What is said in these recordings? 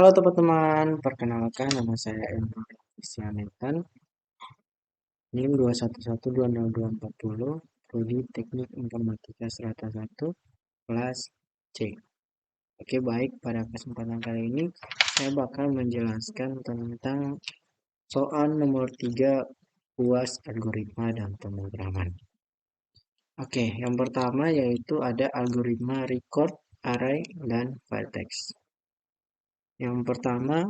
Halo teman-teman, perkenalkan nama saya Emrul Nathan, NIM 2112024, Prodi Teknik Informatika Strata 1, kelas C. Oke, baik, pada kesempatan kali ini saya bakal menjelaskan tentang soal nomor 3 UAS algoritma dan pemrograman. Oke, yang pertama yaitu ada algoritma record, array, dan file text. Yang pertama,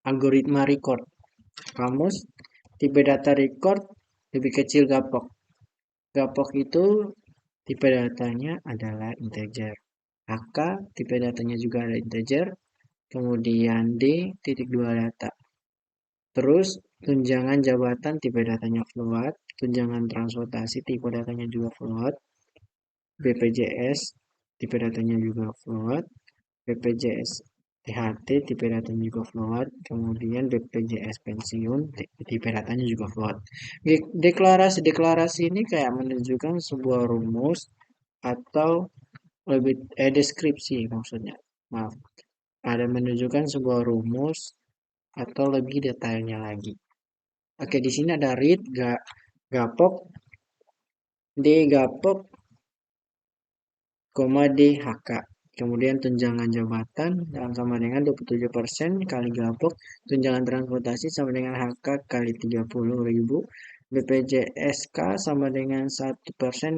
algoritma record. Kamus, tipe data record lebih kecil gapok. Gapok itu tipe datanya adalah integer. AK, tipe datanya juga ada integer. Kemudian D, titik dua data. Terus, tunjangan jabatan tipe datanya float. Tunjangan transportasi tipe datanya juga float. BPJS, tipe datanya juga float. BPJS THT tipe datanya juga float, kemudian BPJS pensiun tipe datanya juga float. Deklarasi ini kayak menunjukkan sebuah rumus atau lebih deskripsi maksudnya. Maaf, ada menunjukkan sebuah rumus atau lebih detailnya lagi. Oke, di sini ada read, gapok, D gapok, DHK. Kemudian tunjangan jabatan sama dengan 27% kali gapok. Tunjangan transportasi sama dengan HK kali 30.000. BPJSK sama dengan 1%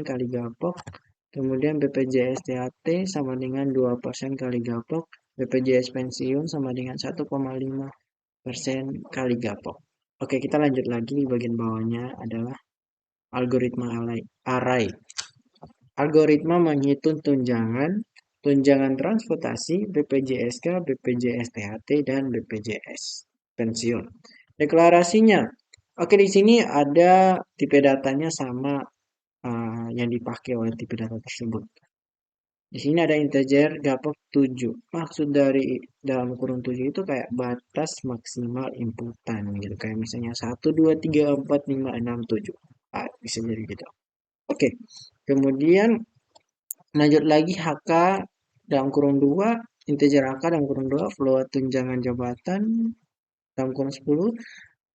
kali gapok. Kemudian BPJS THT sama dengan 2% kali gapok. BPJS pensiun sama dengan 1,5% kali gapok. Oke, kita lanjut lagi. Di bagian bawahnya adalah algoritma array. Algoritma menghitung tunjangan transportasi, BPJSK, BPJS THT, dan BPJS pensiun. Deklarasinya, oke di sini ada tipe datanya sama yang dipakai oleh tipe data tersebut. Di sini ada integer gapok 7. Maksud dari dalam kurung 7 itu kayak batas maksimal inputan gitu. Kayak misalnya 1, 2, 3, 4, 5, 6, 7. Bisa jadi gitu. Oke. Kemudian lanjut lagi HK dalam kurung 2, integer HK dalam kurung 2, float tunjangan jabatan dalam kurung 10,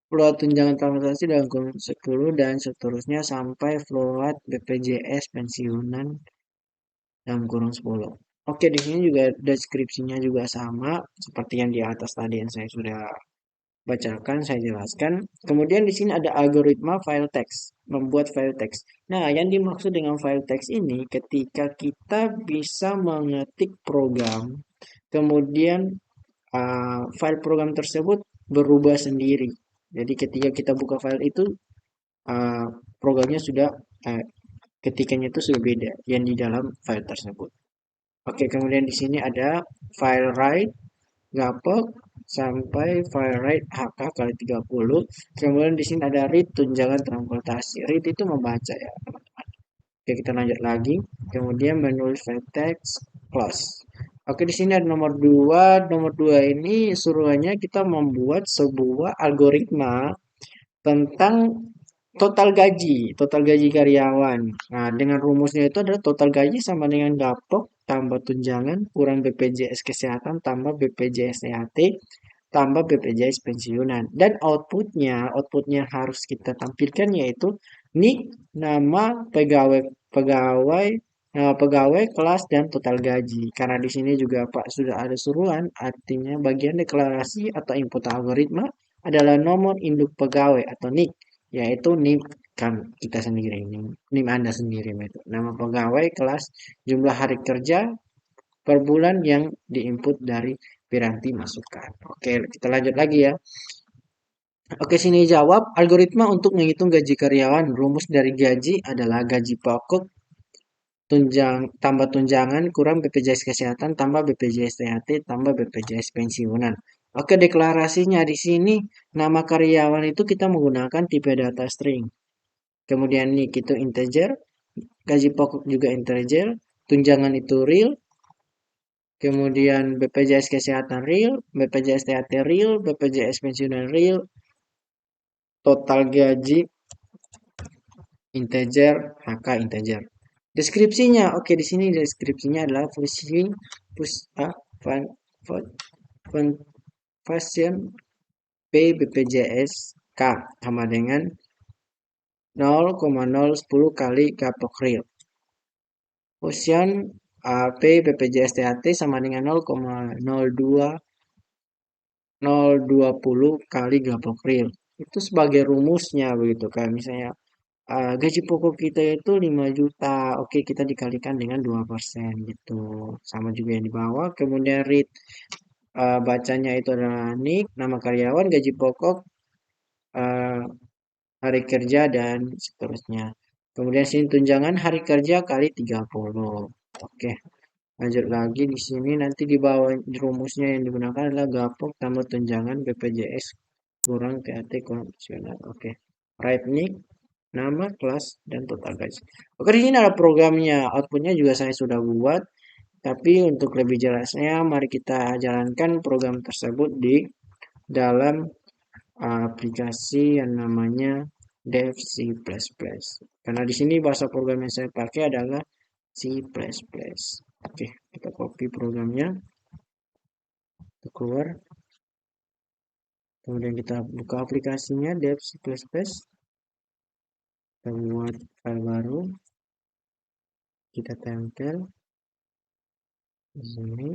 float tunjangan transportasi dalam kurung 10, dan seterusnya sampai float BPJS pensiunan dalam kurung 10. Oke, di sini juga deskripsinya juga sama seperti yang di atas tadi yang saya sudah bacakan, saya jelaskan. Kemudian di sini ada algoritma file text, membuat file text. Nah, yang dimaksud dengan file text ini ketika kita bisa mengetik program, kemudian file program tersebut berubah sendiri. Jadi ketika kita buka file itu, programnya sudah ketikannya itu sudah beda yang di dalam file tersebut. Oke, kemudian di sini ada file write, gapok, sampai file write HK kali 30. Kemudian di sini ada read tunjangan transportasi. Read itu membaca ya, teman-teman. Oke, kita lanjut lagi. Kemudian menulis file text close. Oke, di sini ada nomor 2. Nomor 2 ini suruhannya kita membuat sebuah algoritma tentang total gaji karyawan. Nah, dengan rumusnya itu adalah total gaji sama dengan gapok tambah tunjangan kurang BPJS kesehatan tambah BPJS THT tambah BPJS pensiunan. Dan outputnya harus kita tampilkan yaitu NIK, nama pegawai, kelas, dan total gaji. Karena di sini juga Pak sudah ada suruhan, artinya bagian deklarasi atau input algoritma adalah nomor induk pegawai atau NIK, yaitu NIM kan kita sendiri, NIM Anda sendiri itu. Nama pegawai, kelas, jumlah hari kerja per bulan yang diinput dari piranti masukan. Oke, kita lanjut lagi ya. Oke, sini jawab. Algoritma untuk menghitung gaji karyawan. Rumus dari gaji adalah gaji pokok tambah tunjangan kurang BPJS kesehatan tambah BPJS THT tambah BPJS pensiunan. Oke, deklarasinya di sini nama karyawan itu kita menggunakan tipe data string. Kemudian NIK itu integer, gaji pokok juga integer, tunjangan itu real, kemudian BPJS kesehatan real, BPJS THT real, BPJS pensiunan real, total gaji integer, HK integer. Deskripsinya, oke di sini deskripsinya adalah pushing, push up, Conversion P BPJS K sama dengan 0,010 kali gapok real. Fusion P BPJS THT sama dengan 0,020 kali gapok real. Itu sebagai rumusnya begitu kan. Misalnya gaji pokok kita itu 5 juta. Oke, kita dikalikan dengan 2% gitu. Sama juga yang di bawah. Kemudian read bacanya itu adalah NIK, nama karyawan, gaji pokok, eh, hari kerja dan seterusnya. Kemudian sini tunjangan hari kerja kali 30. Oke, lanjut lagi di sini nanti di bawah rumusnya yang digunakan adalah gapok tambah tunjangan BPJS kurang THT konvensional. Oke. Right NIK, nama, kelas, dan total gaji. Oke, di sini ada programnya. Outputnya juga saya sudah buat. Tapi untuk lebih jelasnya, mari kita jalankan program tersebut di dalam aplikasi yang namanya Dev C++. Karena di sini bahasa program yang saya pakai adalah C++. Oke, kita copy programnya, kita keluar, kemudian kita buka aplikasinya Dev C++, kita buat file baru, kita tempel di sini.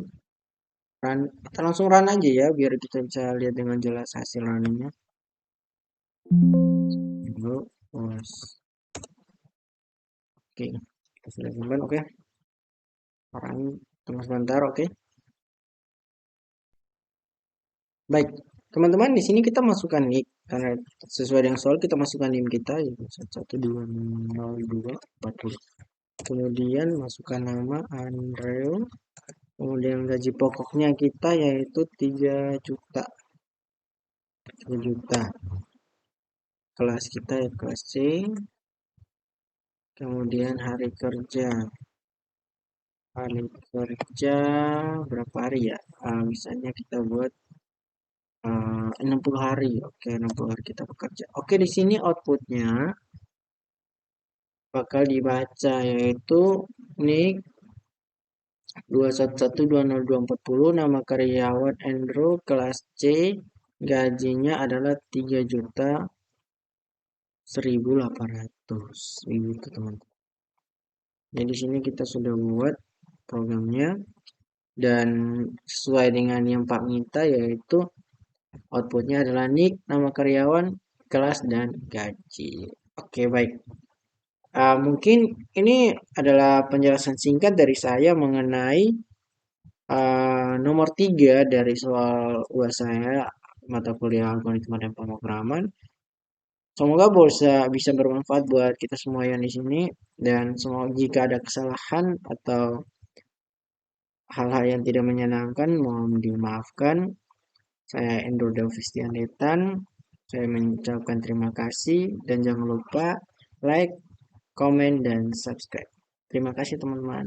Run, kita langsung run aja ya, biar kita bisa lihat dengan jelas hasil runnya. Dulu, oke, kita sudah simpan, oke. Run, tunggu sebentar, oke. Baik, teman-teman di sini kita masukkan nick karena sesuai dengan soal kita masukkan NIM kita yaitu 1120240. Kemudian masukkan nama Andreo. Kemudian gaji pokoknya kita yaitu 3 juta. 3 juta. Kelas kita ya kelas C. Kemudian hari kerja. Hari kerja berapa hari ya? Misalnya kita buat 60 hari. Oke, 60 hari kita bekerja. Oke, di sini outputnya bakal dibaca yaitu NIK 2112024, nama karyawan Andrew, kelas C, gajinya adalah 3.100.800. Begitu teman-teman. Jadi di sini kita sudah buat programnya dan sesuai dengan yang Pak minta yaitu outputnya adalah NIK, nama karyawan, kelas, dan gaji. Oke, baik. Mungkin ini adalah penjelasan singkat dari saya mengenai nomor 3 dari soal UAS saya, mata kuliah algoritma dan pemrograman. Semoga bisa bermanfaat buat kita semua yang di sini dan semoga jika ada kesalahan atau hal-hal yang tidak menyenangkan mohon dimaafkan. Saya Endro Davistian Detan. Saya mengucapkan terima kasih dan jangan lupa like, komen, dan subscribe. Terima kasih teman-teman.